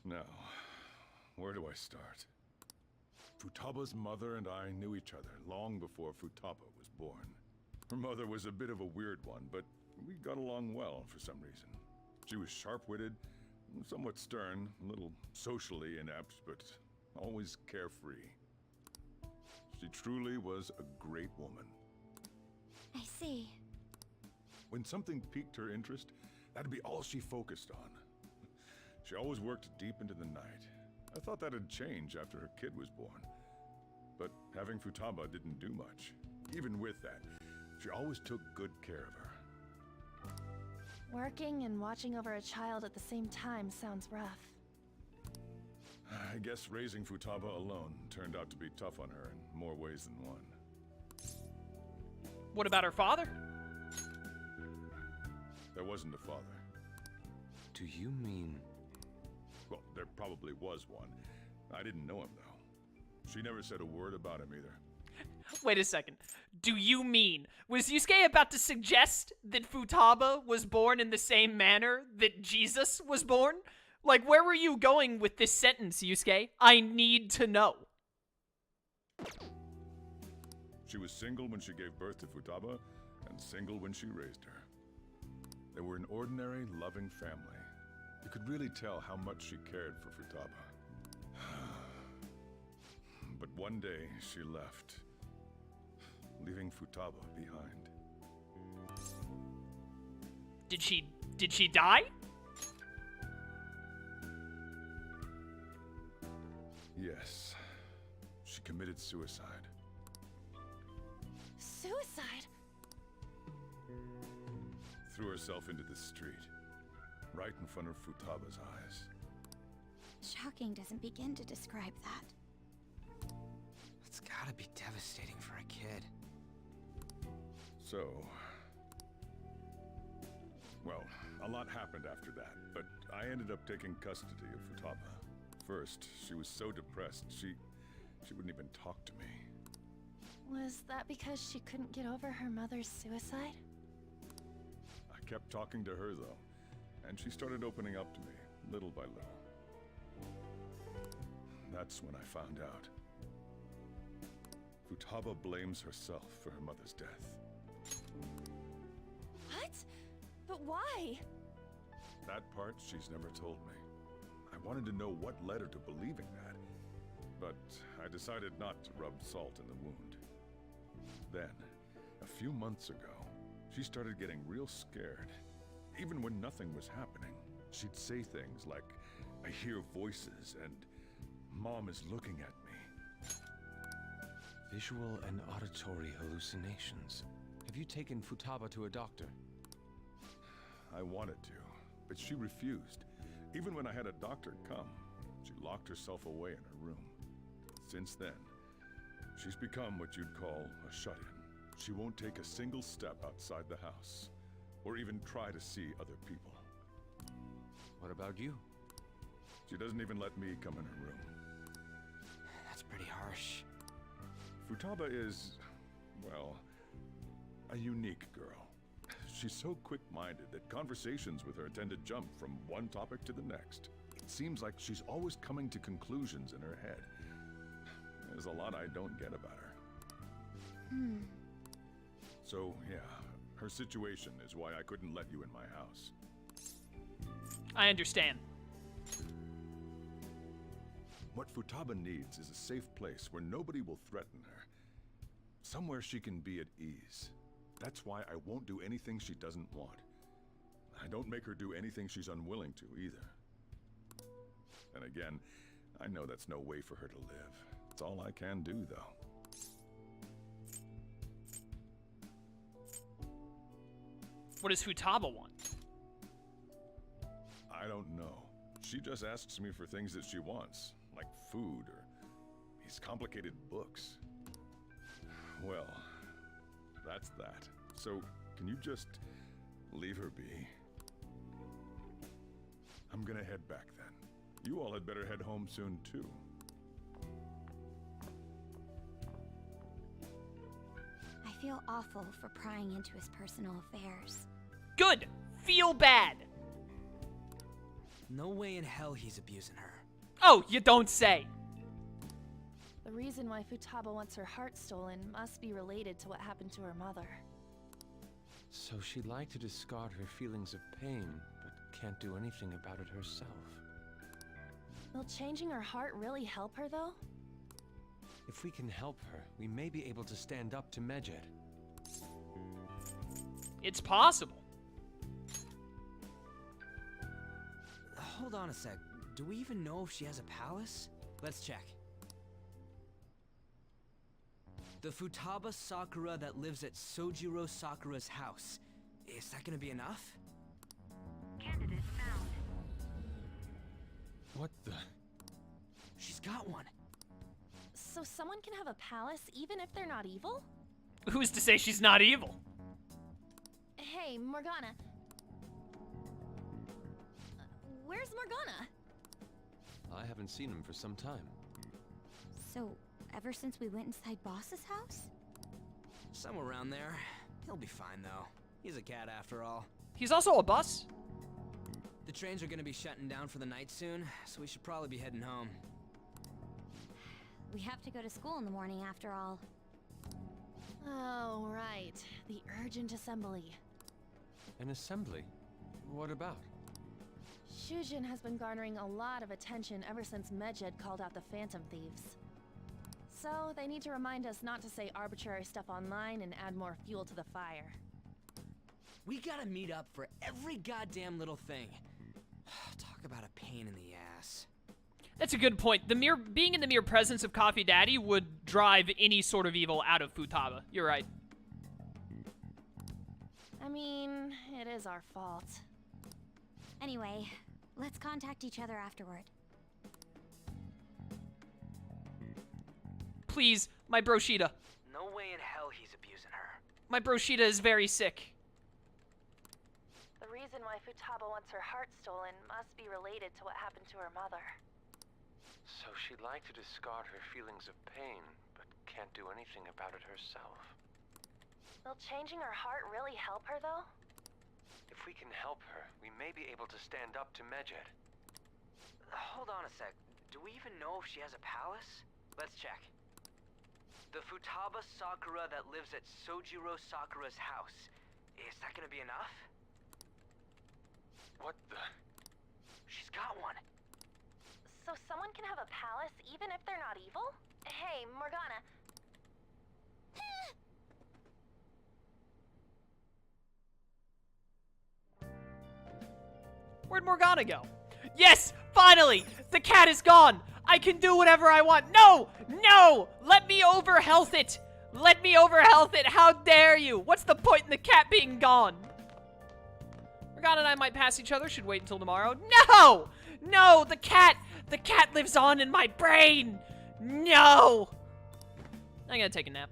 Now, where do I start? Futaba's mother and I knew each other long before Futaba was born. Her mother was a bit of a weird one, but we got along well for some reason. She was sharp-witted, somewhat stern, a little socially inept, but always carefree. She truly was a great woman. I see. When something piqued her interest, that'd be all she focused on. She always worked deep into the night. I thought that'd change after her kid was born. But having Futaba didn't do much. Even with that, she always took good care of her. Working and watching over a child at the same time sounds rough. I guess raising Futaba alone turned out to be tough on her in more ways than one. What about her father? There wasn't a father. Do you mean... Well, there probably was one. I didn't know him, though. She never said a word about him either. Wait a second. Do you mean, was Yusuke about to suggest that Futaba was born in the same manner that Jesus was born? Like, where were you going with this sentence, Yusuke? I need to know. She was single when she gave birth to Futaba, and single when she raised her. They were an ordinary, loving family. You could really tell how much she cared for Futaba. But one day, she left, leaving Futaba behind. Did she die? Yes. She committed suicide. Suicide? Threw herself into the street, right in front of Futaba's eyes. Shocking doesn't begin to describe that. It's gotta be devastating for a kid. So... Well, a lot happened after that, but I ended up taking custody of Futaba. First, she was so depressed, she wouldn't even talk to me. Was that because she couldn't get over her mother's suicide? I kept talking to her, though, and she started opening up to me, little by little. That's when I found out. Futaba blames herself for her mother's death. What? But why? That part she's never told me. I wanted to know what led her to believing that, but I decided not to rub salt in the wound. Then, a few months ago, she started getting real scared. Even when nothing was happening, she'd say things like, "I hear voices," and "Mom is looking at me." Visual and auditory hallucinations. Have you taken Futaba to a doctor? I wanted to, but she refused. Even when I had a doctor come, she locked herself away in her room. Since then, she's become what you'd call a shut-in. She won't take a single step outside the house, or even try to see other people. What about you? She doesn't even let me come in her room. That's pretty harsh. Futaba is, well, a unique girl. She's so quick-minded that conversations with her tend to jump from one topic to the next. It seems like she's always coming to conclusions in her head. There's a lot I don't get about her. So, yeah, her situation is why I couldn't let you in my house. I understand. What Futaba needs is a safe place where nobody will threaten her. Somewhere she can be at ease. That's why I won't do anything she doesn't want. I don't make her do anything she's unwilling to, either. And again, I know that's no way for her to live. It's all I can do, though. What does Futaba want? I don't know. She just asks me for things that she wants, like food or these complicated books. Well, that's that. So, can you just leave her be? I'm gonna head back then. You all had better head home soon, too. I feel awful for prying into his personal affairs. Good! Feel bad! No way in hell he's abusing her. Oh, you don't say. The reason why Futaba wants her heart stolen must be related to what happened to her mother. So she'd like to discard her feelings of pain, but can't do anything about it herself. Will changing her heart really help her, though? If we can help her, we may be able to stand up to Medjed. It's possible. Hold on a sec. Do we even know if she has a palace? Let's check. The Futaba Sakura that lives at Sojiro Sakura's house. Is that gonna be enough? Candidate found. What the? She's got one. So someone can have a palace even if they're not evil? Who's to say she's not evil? Hey, Morgana. Where's Morgana? I haven't seen him for some time. So, ever since we went inside Boss's house? Somewhere around there. He'll be fine though. He's a cat after all. He's also a bus. The trains are gonna be shutting down for the night soon, so we should probably be heading home. We have to go to school in the morning after all. Oh, right. The urgent assembly. An assembly? What about? Shujin has been garnering a lot of attention ever since Medjed called out the Phantom Thieves. So, they need to remind us not to say arbitrary stuff online and add more fuel to the fire. We gotta meet up for every goddamn little thing. Talk about a pain in the ass. That's a good point. Being in the mere presence of Coffee Daddy would drive any sort of evil out of Futaba. You're right. I mean, it is our fault. Anyway, let's contact each other afterward. Please, my broshita. No way in hell he's abusing her. My broshita is very sick. The reason why Futaba wants her heart stolen must be related to what happened to her mother. So she'd like to discard her feelings of pain, but can't do anything about it herself. Will changing her heart really help her, though? If we can help her, we may be able to stand up to Medjed. Hold on a sec. Do we even know if she has a palace? Let's check. The Futaba Sakura that lives at Sojiro Sakura's house. Is that gonna be enough? What the? She's got one. So someone can have a palace even if they're not evil? Hey, Morgana. Where'd Morgana go? Yes! Finally! The cat is gone! I can do whatever I want! No! No! Let me overhealth it! Let me overhealth it! How dare you! What's the point in the cat being gone? Morgana and I might pass each other. Should wait until tomorrow. No! No! The cat! The cat lives on in my brain! No! I'm gonna take a nap.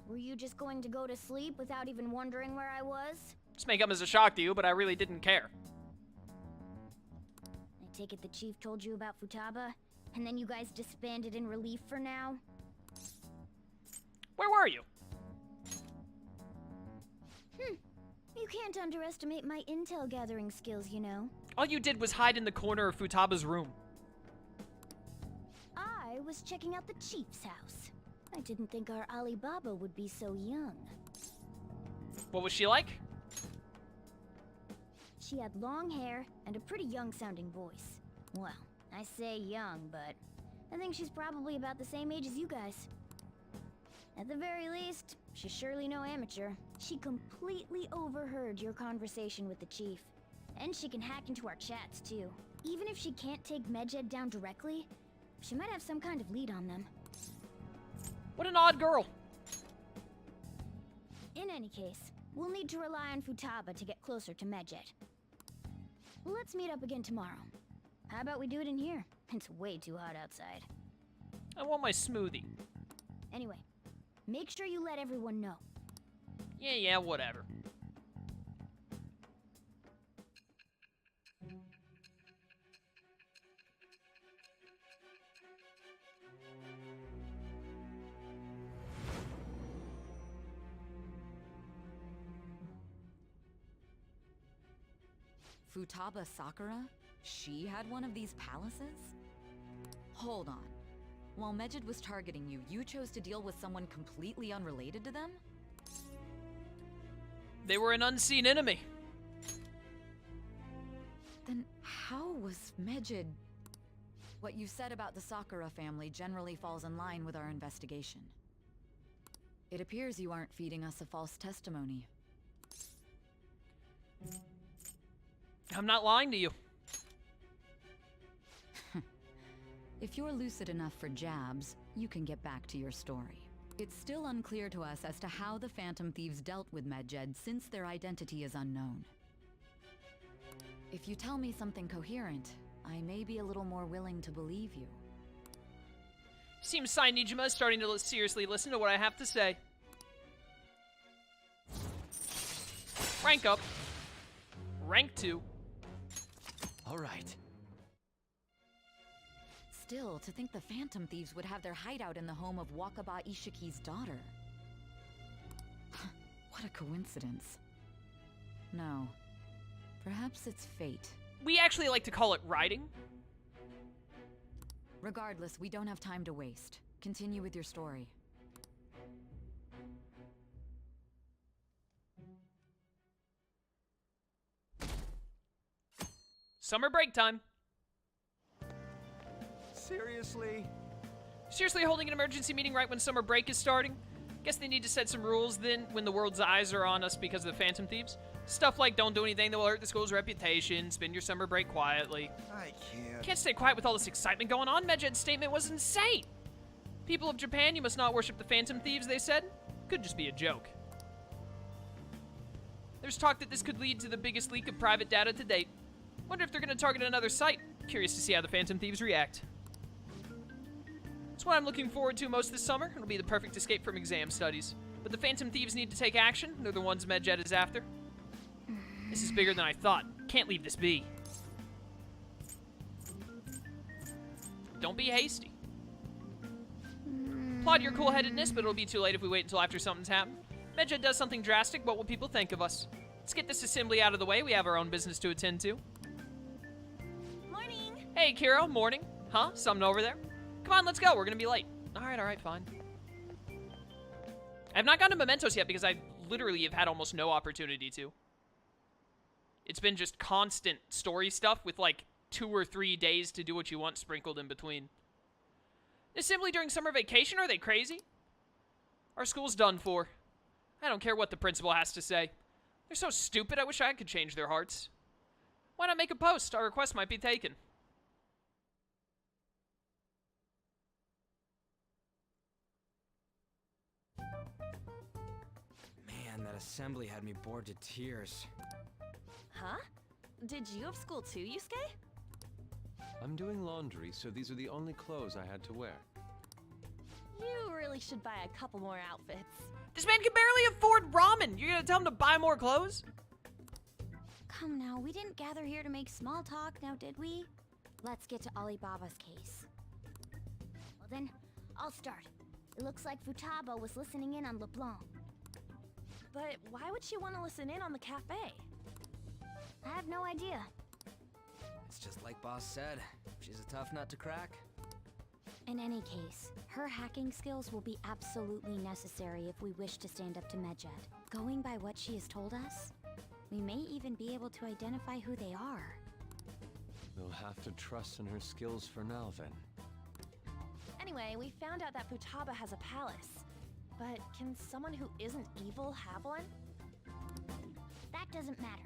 Were you just going to go to sleep without even wondering where I was? This may come as a shock to you, but I really didn't care. I take it the chief told you about Futaba, and then you guys disbanded in relief for now? Where were you? You can't underestimate my intel gathering skills, you know. All you did was hide in the corner of Futaba's room. I was checking out the chief's house. I didn't think our Alibaba would be so young. What was she like? She had long hair and a pretty young-sounding voice. Well, I say young, but I think she's probably about the same age as you guys. At the very least, she's surely no amateur. She completely overheard your conversation with the chief. And she can hack into our chats, too. Even if she can't take Medjed down directly, she might have some kind of lead on them. What an odd girl. In any case, we'll need to rely on Futaba to get closer to Medjed. Let's meet up again tomorrow. How about we do it in here? It's way too hot outside. I want my smoothie. Anyway, make sure you let everyone know. Yeah, whatever. Futaba Sakura? She had one of these palaces? Hold on. While Medjed was targeting you, you chose to deal with someone completely unrelated to them? They were an unseen enemy. Then how was Medjed... What you said about the Sakura family generally falls in line with our investigation. It appears you aren't feeding us a false testimony. I'm not lying to you. If you're lucid enough for jabs, you can get back to your story. It's still unclear to us as to how the Phantom Thieves dealt with Medjed since their identity is unknown. If you tell me something coherent, I may be a little more willing to believe you. Seems Sainijima is starting to seriously listen to what I have to say. Rank up. Rank 2. All right. Still, to think the Phantom Thieves would have their hideout in the home of Wakaba Ishiki's daughter. What a coincidence. No. Perhaps it's fate. We actually like to call it writing. Regardless, we don't have time to waste. Continue with your story. Summer break time. Seriously? Seriously holding an emergency meeting right when summer break is starting? Guess they need to set some rules then when the world's eyes are on us because of the Phantom Thieves. Stuff like don't do anything that will hurt the school's reputation, spend your summer break quietly. I can't. Can't stay quiet with all this excitement going on. Medjed's statement was insane. People of Japan, you must not worship the Phantom Thieves, they said. Could just be a joke. There's talk that this could lead to the biggest leak of private data to date. Wonder if they're going to target another site. Curious to see how the Phantom Thieves react. That's what I'm looking forward to most this summer. It'll be the perfect escape from exam studies. But the Phantom Thieves need to take action. They're the ones Medjed is after. This is bigger than I thought. Can't leave this be. Don't be hasty. Applaud your cool-headedness, but it'll be too late if we wait until after something's happened. Medjed does something drastic. What will people think of us? Let's get this assembly out of the way. We have our own business to attend to. Morning! Hey, Kiro. Morning. Huh? Something over there? Come on, let's go. We're gonna be late. All right, fine. I have not gotten to Mementos yet because I literally have had almost no opportunity to. It's been just constant story stuff with like 2 or 3 days to do what you want sprinkled in between. Assembly during summer vacation? Are they crazy? Our school's done for. I don't care what the principal has to say. They're so stupid, I wish I could change their hearts. Why not make a post? Our request might be taken. Man, that assembly had me bored to tears. Huh? Did you have school too, Yusuke? I'm doing laundry, so these are the only clothes I had to wear. You really should buy a couple more outfits. This man can barely afford ramen. You're gonna tell him to buy more clothes? Come now, we didn't gather here to make small talk, now did we? Let's get to Alibaba's case. Well then, I'll start. It looks like Futaba was listening in on LeBlanc. But why would she want to listen in on the cafe? I have no idea. It's just like Boss said. She's a tough nut to crack. In any case, her hacking skills will be absolutely necessary if we wish to stand up to Medjed. Going by what she has told us, we may even be able to identify who they are. We'll have to trust in her skills for now, then. Anyway, we found out that Futaba has a palace. But can someone who isn't evil have one? That doesn't matter.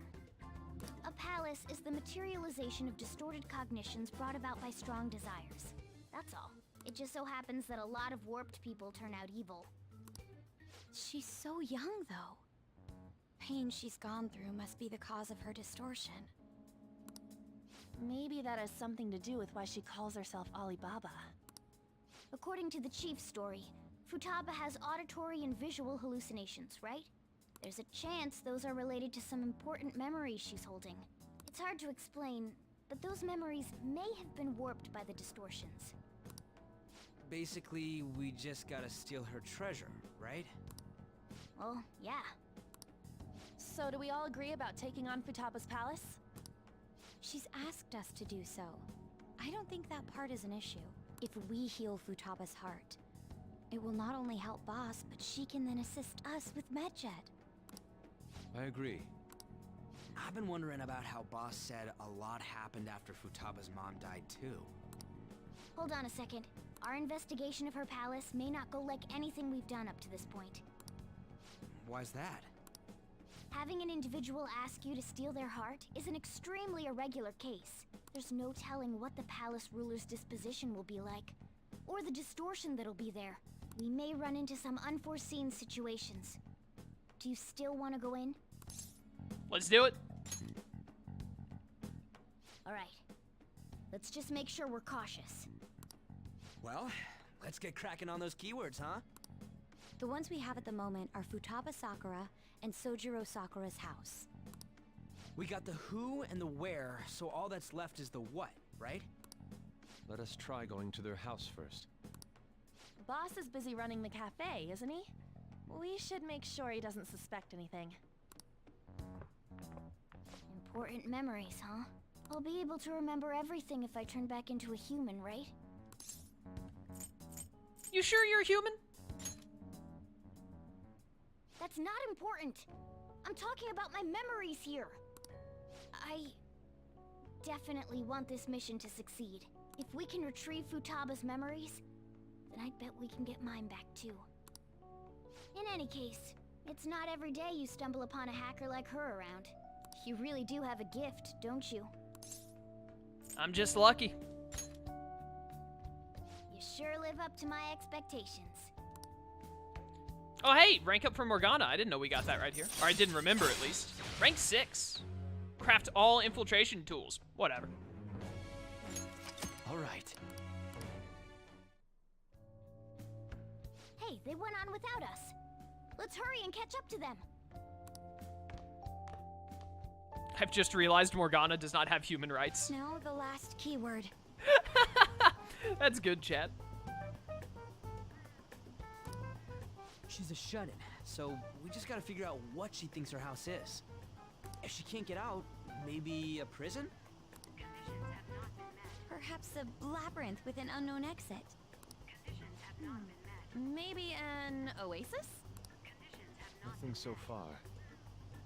A palace is the materialization of distorted cognitions brought about by strong desires. That's all. It just so happens that a lot of warped people turn out evil. She's so young, though. Pain she's gone through must be the cause of her distortion. Maybe that has something to do with why she calls herself Alibaba. According to the chief's story, Futaba has auditory and visual hallucinations, right? There's a chance those are related to some important memories she's holding. It's hard to explain, but those memories may have been warped by the distortions. Basically, we just gotta steal her treasure, right? Well, yeah. So do we all agree about taking on Futaba's palace? She's asked us to do so. I don't think that part is an issue. If we heal Futaba's heart, it will not only help Boss, but she can then assist us with Medjed. I agree. I've been wondering about how Boss said a lot happened after Futaba's mom died too. Hold on a second. Our investigation of her palace may not go like anything we've done up to this point. Why's that? Having an individual ask you to steal their heart is an extremely irregular case. There's no telling what the palace ruler's disposition will be like, or the distortion that'll be there. We may run into some unforeseen situations. Do you still want to go in? Let's do it. Alright. Let's just make sure we're cautious. Well, let's get cracking on those keywords, huh? The ones we have at the moment are Futaba Sakura and Sojiro Sakura's house. We got the who and the where, so all that's left is the what, right? Let us try going to their house first. Boss is busy running the cafe, isn't he? We should make sure he doesn't suspect anything. Important memories, huh? I'll be able to remember everything if I turn back into a human, right? You sure you're human? That's not important. I'm talking about my memories here. I definitely want this mission to succeed. If we can retrieve Futaba's memories, then I bet we can get mine back too. In any case, it's not every day you stumble upon a hacker like her around. You really do have a gift, don't you? I'm just lucky. You sure live up to my expectations. Oh, hey, rank up for Morgana. I didn't know we got that right here. Or I didn't remember, at least. Rank 6. Craft all infiltration tools. Whatever. All right. Hey, they went on without us. Let's hurry and catch up to them. I've just realized Morgana does not have human rights. Now the last keyword. That's good, chat. She's a shut-in, so we just gotta figure out what she thinks her house is. If she can't get out, maybe a prison? Perhaps a labyrinth with an unknown exit. Maybe an oasis? Nothing so far.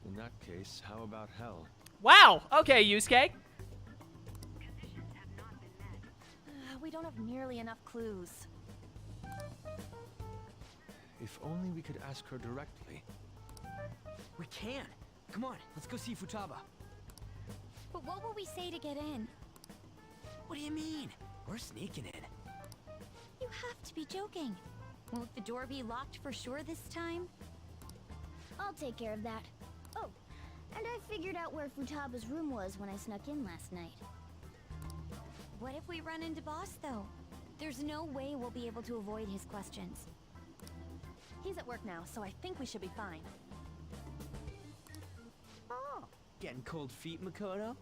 In that case, how about hell? Wow. Okay, Yusuke. We don't have nearly enough clues. If only we could ask her directly. We can. Come on, let's go see Futaba. But what will we say to get in? What do you mean? We're sneaking in. You have to be joking. Won't the door be locked for sure this time? I'll take care of that. Oh, and I figured out where Futaba's room was when I snuck in last night. What if we run into Boss, though? There's no way we'll be able to avoid his questions. He's at work now, so I think we should be fine. Oh, getting cold feet, Makoto?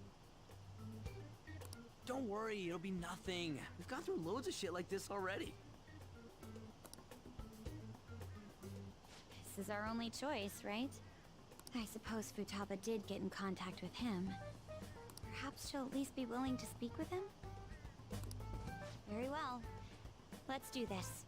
Don't worry, it'll be nothing. We've gone through loads of shit like this already. This is our only choice, right? I suppose Futaba did get in contact with him. Perhaps she'll at least be willing to speak with him? Very well. Let's do this.